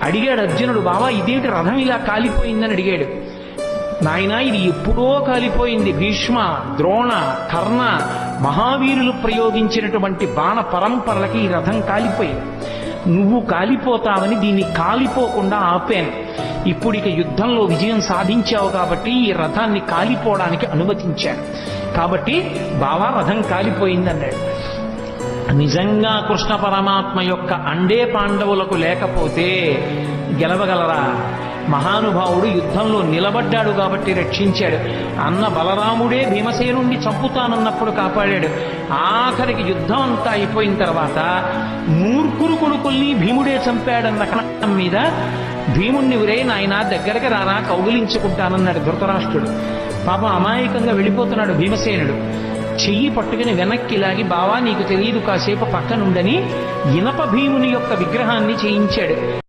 అడిగాడు అర్జునుడు, బావా ఇదేంటి రథం ఇలా కాలిపోయిందని అడిగాడు. నాయనా ఇది ఎప్పుడో కాలిపోయింది. భీష్మ, ద్రోణ, కర్ణ మహావీరులు ప్రయోగించినటువంటి బాణ పరంపరలకి ఈ రథం కాలిపోయింది. నువ్వు కాలిపోతావని దీన్ని కాలిపోకుండా ఆపాను. ఇప్పుడు ఇక యుద్ధంలో విజయం సాధించావు కాబట్టి ఈ రథాన్ని కాలిపోవడానికి అనుమతించాను. కాబట్టి బావా రథం కాలిపోయింది అన్నాడు. నిజంగా కృష్ణ పరమాత్మ యొక్క అండే పాండవులకు లేకపోతే గెలవగలరా? మహానుభావుడు యుద్ధంలో నిలబడ్డాడు కాబట్టి రక్షించాడు. అన్న బలరాముడే భీమసేనుణ్ణి చంపుతానన్నప్పుడు కాపాడాడు. ఆఖరికి యుద్ధం అంతా అయిపోయిన తర్వాత మూర్ఖురు కొడుకుల్ని భీముడే చంపాడన్న కారణం మీద భీముణ్ణి ఉరే నాయన దగ్గరకి రారా కౌగిలించుకుంటానన్నాడు ధృతరాష్ట్రుడు. పాపం అమాయకంగా వెళ్ళిపోతున్నాడు భీమసేనుడు. చెయ్యి పట్టుకుని వెనక్కి లాగి, బావా నీకు తెలియదు కాసేపు పక్కనుండని ఇనప భీముని యొక్క విగ్రహాన్ని చేయించాడు.